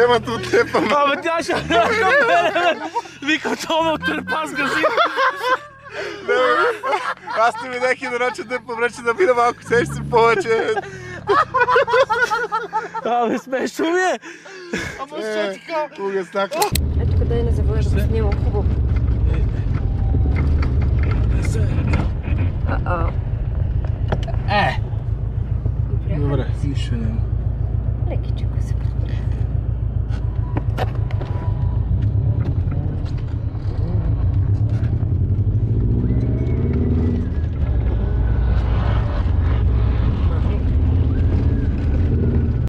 Ема тут тепам. Абе тя ще вика това от търпас гази. Аз ти видях и нароча да поврече да мина малко сещи повече. Абе смешно ми е. Ама що така? Угаснака. Ето къде не забравяш да снимам хубаво. Добре, нищо няма. Лекичко се.